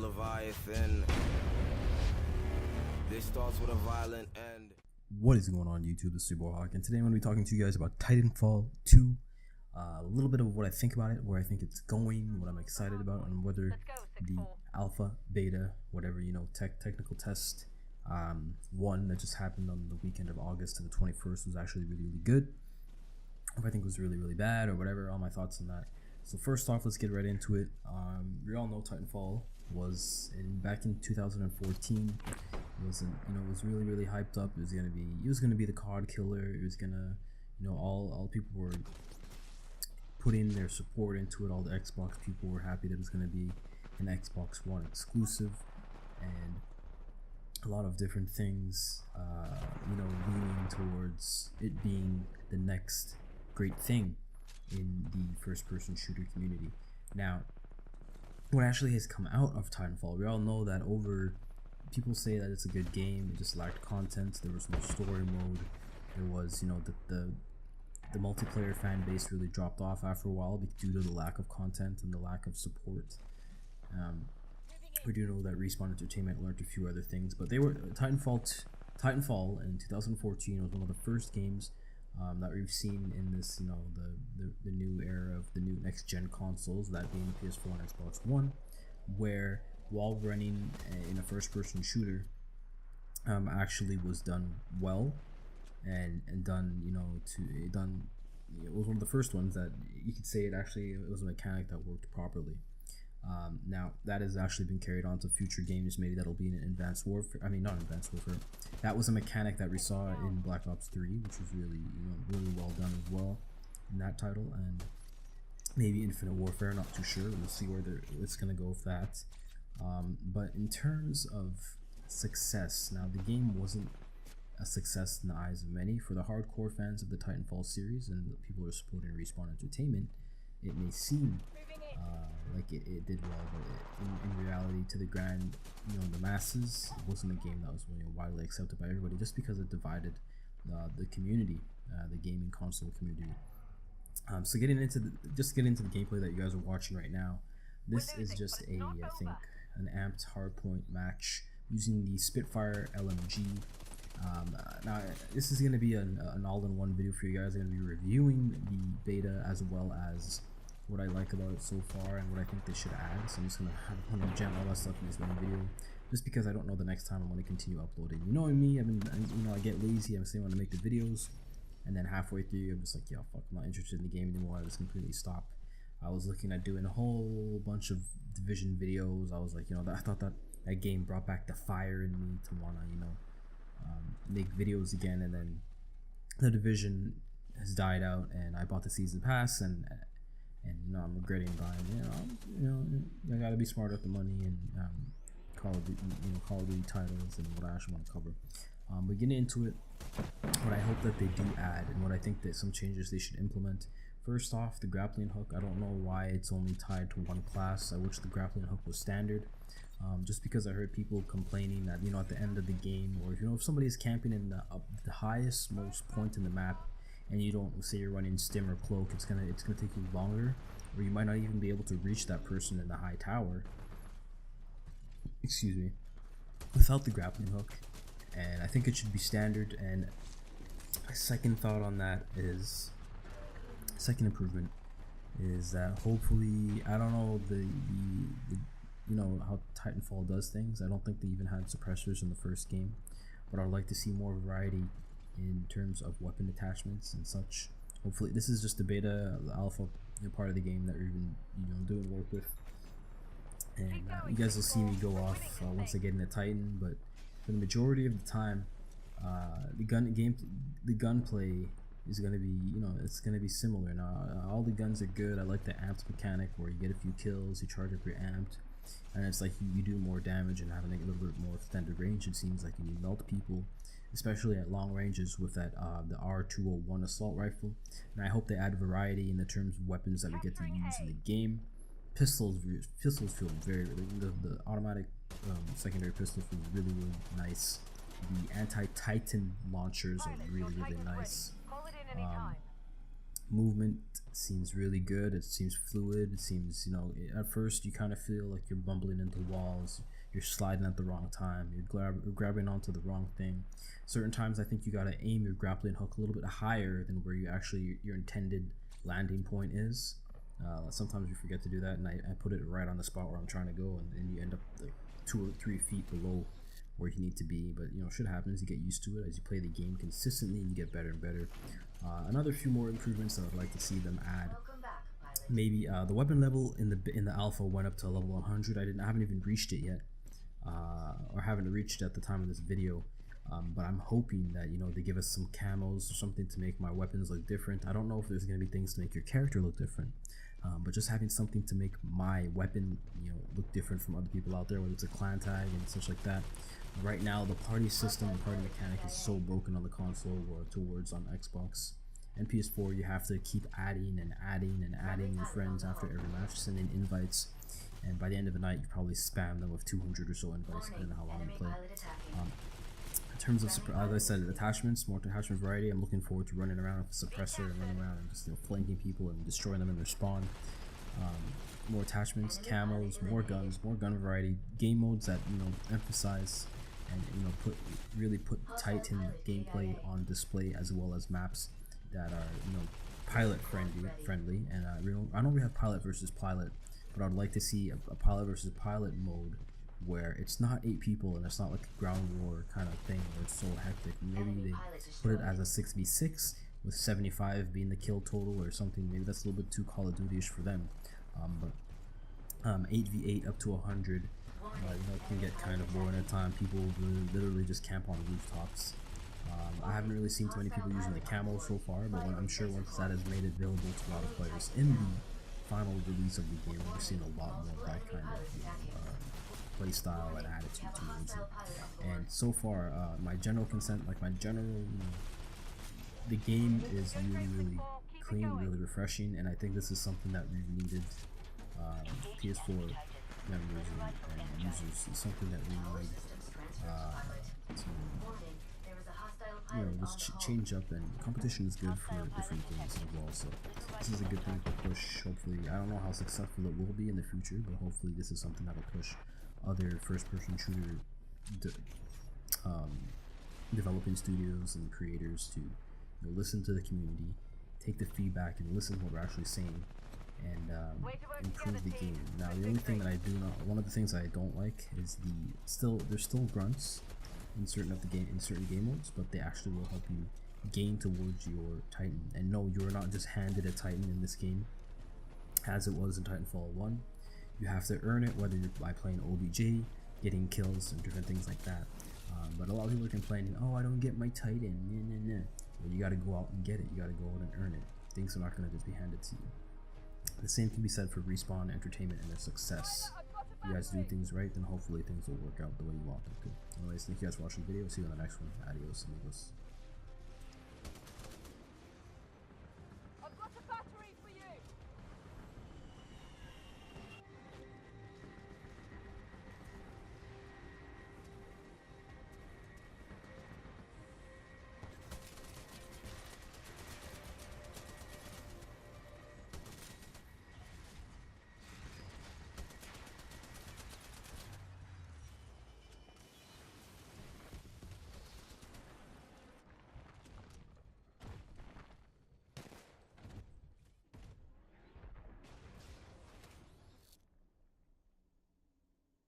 Leviathan. This starts with a violent end. What is going on YouTube? This is your boy Hawk, and today I'm going to be talking to you guys about TitanFall 2. A little bit of what I think about it, where I think it's going, what I'm excited about, and whether the alpha, beta, whatever, technical test one that just happened on the weekend of August to the 21st was actually really good. If I think it was really bad or whatever, all my thoughts on that. So first off, let's get right into it. We all know TitanFall was back in 2014. It was really hyped up. It was gonna be the COD killer. It was gonna, all people were putting their support into it. All the Xbox people were happy that it was gonna be an Xbox One exclusive, and a lot of different things, leaning towards it being the next great thing in the first-person shooter community. Now, what actually has come out of Titanfall, we all know that people say that it's a good game, it just lacked content, there was no story mode, there was, the multiplayer fan base really dropped off after a while due to the lack of content and the lack of support. We do know that Respawn Entertainment learned a few other things, but Titanfall in 2014 was one of the first games that we've seen in this, the new era of the new next-gen consoles, that being the PS4 and Xbox One, where while running in a first-person shooter, actually was done well, and done, it was one of the first ones that you could say it was a mechanic that worked properly. Now that has actually been carried on to future games. Maybe that'll be in Advanced Warfare. I mean, not Advanced Warfare. That was a mechanic that we saw in Black Ops 3, which was really well done as well in that title. And maybe Infinite Warfare. Not too sure. We'll see where it's gonna go with that. But in terms of success, now the game wasn't a success in the eyes of many. For the hardcore fans of the Titanfall series and the people who are supporting Respawn Entertainment, it may seem like it did well, but in reality, to the the masses, it wasn't a game that was widely accepted by everybody, just because it divided the community, the gaming console community. So getting into the gameplay that you guys are watching right now, this is just I think an amped hardpoint match using the Spitfire LMG. Now this is going to be an all-in-one video for you guys. I'm going to be reviewing the beta as well as what I like about it so far and what I think they should add. So I'm just going to jam all that stuff in this one video, just because I don't know the next time I'm going to continue uploading. You know me, I get lazy. I'm saying I want to make the videos, and then halfway through I'm just like, yeah, fuck, I'm not interested in the game anymore. I just completely stop. I was looking at doing a whole bunch of Division videos. I was like, I thought that game brought back the fire in me to want to make videos again, and then the Division has died out, and I bought the season pass, and I'm regretting buying. I gotta be smart with the money and Call of Duty titles and what I actually want to cover. But getting into it, what I hope that they do add, and what I think that some changes they should implement. First off, the grappling hook. I don't know why it's only tied to one class. I wish the grappling hook was standard. Just because I heard people complaining that at the end of the game, or if somebody is camping in the highest most point in the map, and you don't, say you're running stim or cloak, it's gonna take you longer, or you might not even be able to reach that person in the high tower, excuse me, without the grappling hook. And I think it should be standard. And a second thought on that is, second improvement is that hopefully, I don't know how Titanfall does things. I don't think they even had suppressors in the first game, but I'd like to see more variety in terms of weapon attachments and such. Hopefully, this is just the beta, the alpha part of the game that we're even doing work with, and you guys will see me go off once I get into Titan. But for the majority of the time, the gunplay is going to be it's going to be similar. Now all the guns are good. I like the amped mechanic, where you get a few kills, you charge up your amped, and it's like you do more damage and have a little bit more extended range, it seems like, and you melt people, especially at long ranges with that the R201 assault rifle. And I hope they add variety in the terms of weapons that we get to use in the game. Pistols feel very the automatic secondary pistol feels really nice. The anti-Titan launchers are really nice. Movement seems really good. It seems fluid. It seems, you know, at first you kind of feel like you're bumbling into walls, you're sliding at the wrong time, you're grabbing onto the wrong thing. Certain times I think you gotta aim your grappling hook a little bit higher than where you actually your intended landing point is. Sometimes you forget to do that, and I put it right on the spot where I'm trying to go, and you end up like 2 or 3 feet below where you need to be. But you know, shit happens. You get used to it as you play the game consistently, and you get better and better. Another few more improvements that I'd like to see them add. Maybe the weapon level in the alpha went up to level 100. I haven't even reached it yet, or haven't reached it at the time of this video. But I'm hoping that, you know, they give us some camos or something to make my weapons look different. I don't know if there's going to be things to make your character look different, but just having something to make my weapon, you know, look different from other people out there, whether it's a clan tag and such like that. Right now, the party system, the party mechanic is so broken on the console or towards on Xbox and PS4. You have to keep adding and adding and adding your friends after every match, sending invites, and by the end of the night, you probably spam them with 200 or so invites, depending on how long you play. In terms of, as I said, attachments, more attachment variety. I'm looking forward to running around with a suppressor and running around and just, you know, flanking people and destroying them in their spawn. More attachments, camos, more guns, more gun variety, game modes that, you know, emphasize and, you know, really put Titan gameplay on display, as well as maps that are, you know, pilot friendly. And I know we have pilot versus pilot, but I'd like to see a pilot versus pilot mode where it's not 8 people and it's not like a ground war kind of thing where it's so hectic. Maybe they put it as a 6v6 with 75 being the kill total or something. Maybe that's a little bit too Call of Duty-ish for them. But 8v8 up to 100, you know, it can get kind of boring at time. People literally just camp on rooftops. I haven't really seen too many people using the camo so far, but I'm sure once that is made available to a lot of players in the final release of the game, we're seeing a lot more of that kind of, you know, play style and attitude towards it. And so far, my general consent, like my general, you know, the game is really clean, really refreshing, and I think this is something that we needed. PS4 members and users, is something that we need to, you know, just change up, and competition is good for different games as well. So this is a good thing to push. Hopefully, I don't know how successful it will be in the future, but hopefully this is something that will push other first-person shooter developing studios and creators to, you know, listen to the community, take the feedback, and listen to what we're actually saying, and improve the game. Now, the only thing that I do not, one of the things I don't like is there's still grunts in certain game modes, but they actually will help you gain towards your Titan. And no, you are not just handed a Titan in this game, as it was in TitanFall 1. You have to earn it, whether you're by playing OBJ, getting kills, and different things like that. But a lot of people are complaining, oh, I don't get my Titan, nah. Well, you gotta go out and get it. You gotta go out and earn it. Things are not gonna just be handed to you. The same can be said for Respawn Entertainment and their success. If you guys do things right, then hopefully things will work out the way you want them to. Anyways, thank you guys for watching the video. See you in the next one. Adios, amigos.